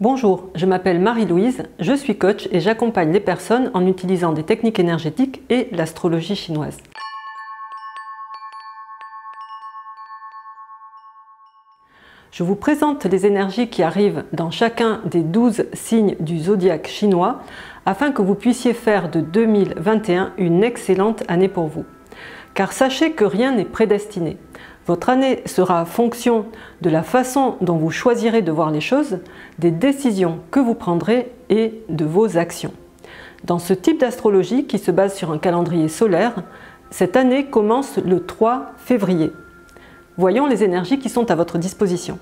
Bonjour, je m'appelle Marie-Louise, je suis coach et j'accompagne les personnes en utilisant des techniques énergétiques et l'astrologie chinoise. Je vous présente les énergies qui arrivent dans chacun des 12 signes du zodiaque chinois afin que vous puissiez faire de 2021 une excellente année pour vous. Car sachez que rien n'est prédestiné. Votre année sera en fonction de la façon dont vous choisirez de voir les choses, des décisions que vous prendrez et de vos actions. Dans ce type d'astrologie qui se base sur un calendrier solaire, cette année commence le 3 février. Voyons les énergies qui sont à votre disposition.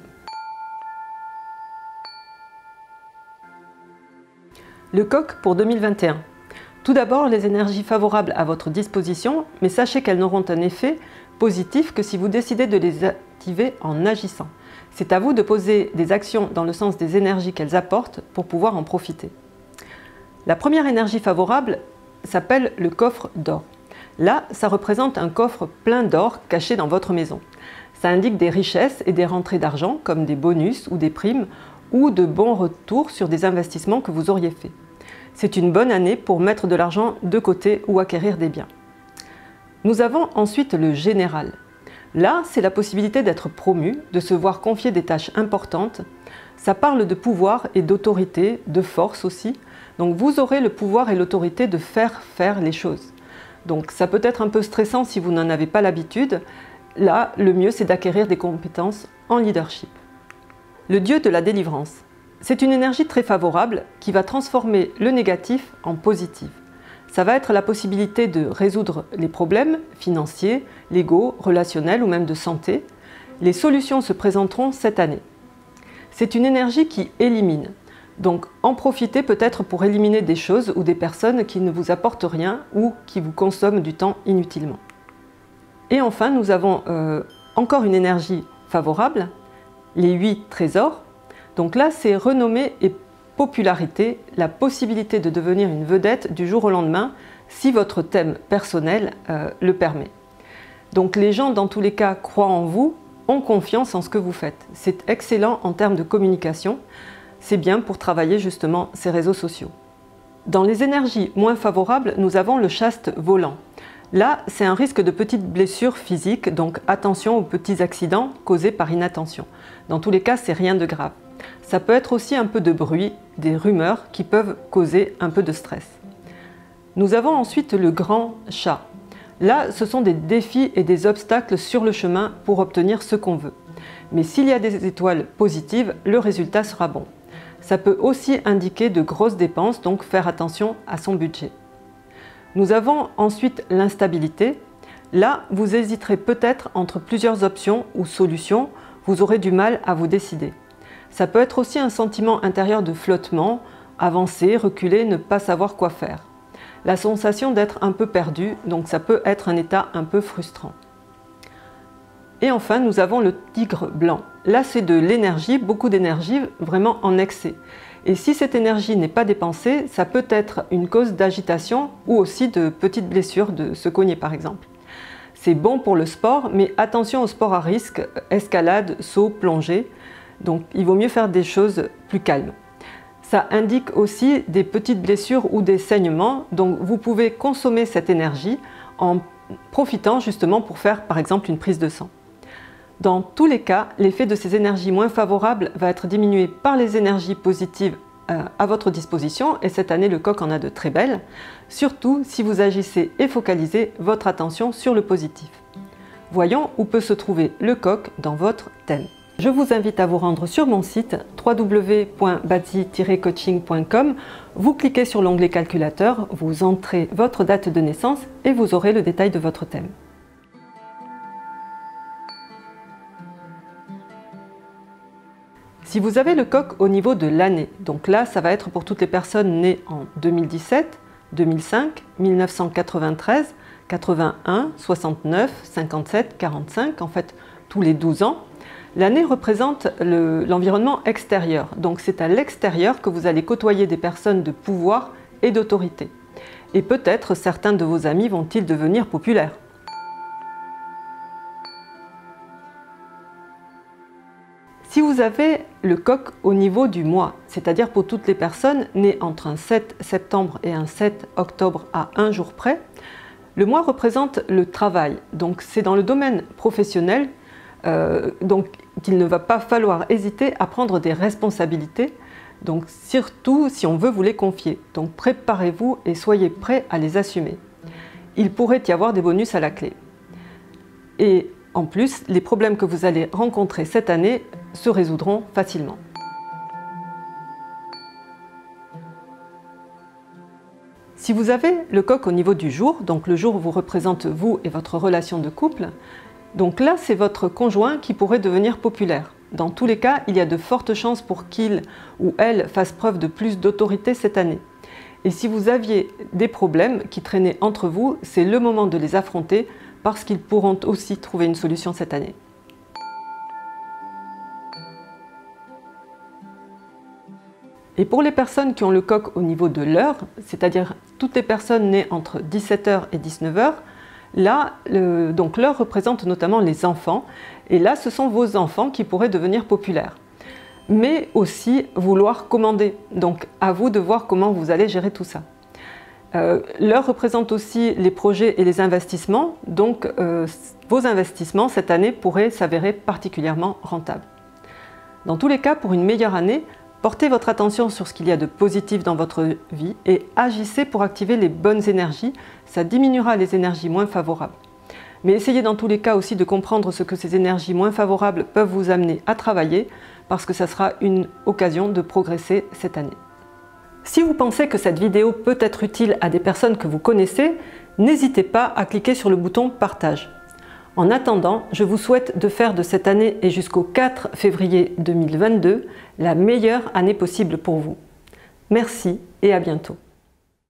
Le coq pour 2021. Tout d'abord, les énergies favorables à votre disposition, mais sachez qu'elles n'auront un effet positif que si vous décidez de les activer en agissant. C'est à vous de poser des actions dans le sens des énergies qu'elles apportent pour pouvoir en profiter. La première énergie favorable s'appelle le coffre d'or. Là, ça représente un coffre plein d'or caché dans votre maison. Ça indique des richesses et des rentrées d'argent comme des bonus ou des primes ou de bons retours sur des investissements que vous auriez faits. C'est une bonne année pour mettre de l'argent de côté ou acquérir des biens. Nous avons ensuite le général. Là, c'est la possibilité d'être promu, de se voir confier des tâches importantes. Ça parle de pouvoir et d'autorité, de force aussi. Donc vous aurez le pouvoir et l'autorité de faire les choses. Donc ça peut être un peu stressant si vous n'en avez pas l'habitude. Là, le mieux c'est d'acquérir des compétences en leadership. Le dieu de la délivrance. C'est une énergie très favorable qui va transformer le négatif en positif. Ça va être la possibilité de résoudre les problèmes financiers, légaux, relationnels ou même de santé. Les solutions se présenteront cette année. C'est une énergie qui élimine. Donc en profitez peut-être pour éliminer des choses ou des personnes qui ne vous apportent rien ou qui vous consomment du temps inutilement. Et enfin, nous avons encore une énergie favorable, les 8 trésors. Donc là, c'est renommée et popularité, la possibilité de devenir une vedette du jour au lendemain si votre thème personnel le permet. Donc les gens, dans tous les cas, croient en vous, ont confiance en ce que vous faites. C'est excellent en termes de communication. C'est bien pour travailler justement ces réseaux sociaux. Dans les énergies moins favorables, nous avons le chaste volant. Là, c'est un risque de petites blessures physiques, donc attention aux petits accidents causés par inattention. Dans tous les cas, c'est rien de grave. Ça peut être aussi un peu de bruit, des rumeurs qui peuvent causer un peu de stress. Nous avons ensuite le grand chat. Là, ce sont des défis et des obstacles sur le chemin pour obtenir ce qu'on veut. Mais s'il y a des étoiles positives, le résultat sera bon. Ça peut aussi indiquer de grosses dépenses, donc faire attention à son budget. Nous avons ensuite l'instabilité. Là, vous hésiterez peut-être entre plusieurs options ou solutions, vous aurez du mal à vous décider. Ça peut être aussi un sentiment intérieur de flottement, avancer, reculer, ne pas savoir quoi faire. La sensation d'être un peu perdu, donc ça peut être un état un peu frustrant. Et enfin, nous avons le tigre blanc. Là, c'est de l'énergie, beaucoup d'énergie, vraiment en excès. Et si cette énergie n'est pas dépensée, ça peut être une cause d'agitation ou aussi de petites blessures, de se cogner par exemple. C'est bon pour le sport, mais attention au sport à risque, escalade, saut, plongée. Donc il vaut mieux faire des choses plus calmes. Ça indique aussi des petites blessures ou des saignements, donc vous pouvez consommer cette énergie en profitant justement pour faire par exemple une prise de sang. Dans tous les cas, l'effet de ces énergies moins favorables va être diminué par les énergies positives à votre disposition et cette année le coq en a de très belles, surtout si vous agissez et focalisez votre attention sur le positif. Voyons où peut se trouver le coq dans votre thème. Je vous invite à vous rendre sur mon site www.bazi-coaching.com. Vous cliquez sur l'onglet calculateur, vous entrez votre date de naissance et vous aurez le détail de votre thème. Si vous avez le coq au niveau de l'année, donc là ça va être pour toutes les personnes nées en 2017, 2005, 1993, 81, 69, 57, 45, en fait tous les 12 ans. L'année représente l'environnement extérieur, donc c'est à l'extérieur que vous allez côtoyer des personnes de pouvoir et d'autorité. Et peut-être certains de vos amis vont-ils devenir populaires. Si vous Vous avez le coq au niveau du mois, c'est-à-dire pour toutes les personnes nées entre un 7 septembre et un 7 octobre à un jour près. Le mois représente le travail, donc c'est dans le domaine professionnel donc qu'il ne va pas falloir hésiter à prendre des responsabilités, donc surtout si on veut vous les confier. Donc préparez-vous et soyez prêts à les assumer. Il pourrait y avoir des bonus à la clé. Et en plus, les problèmes que vous allez rencontrer cette année se résoudront facilement. Si vous avez le coq au niveau du jour, donc le jour où vous représente vous et votre relation de couple, donc là c'est votre conjoint qui pourrait devenir populaire. Dans tous les cas, il y a de fortes chances pour qu'il ou elle fasse preuve de plus d'autorité cette année. Et si vous aviez des problèmes qui traînaient entre vous, c'est le moment de les affronter parce qu'ils pourront aussi trouver une solution cette année. Et pour les personnes qui ont le coq au niveau de l'heure, c'est-à-dire toutes les personnes nées entre 17h et 19h, là, donc l'heure représente notamment les enfants, et là ce sont vos enfants qui pourraient devenir populaires. Mais aussi vouloir commander, donc à vous de voir comment vous allez gérer tout ça. L'heure représente aussi les projets et les investissements, donc vos investissements cette année pourraient s'avérer particulièrement rentables. Dans tous les cas, pour une meilleure année, portez votre attention sur ce qu'il y a de positif dans votre vie et agissez pour activer les bonnes énergies, ça diminuera les énergies moins favorables. Mais essayez dans tous les cas aussi de comprendre ce que ces énergies moins favorables peuvent vous amener à travailler, parce que ça sera une occasion de progresser cette année. Si vous pensez que cette vidéo peut être utile à des personnes que vous connaissez, n'hésitez pas à cliquer sur le bouton partage. En attendant, je vous souhaite de faire de cette année et jusqu'au 4 février 2022 la meilleure année possible pour vous. Merci et à bientôt.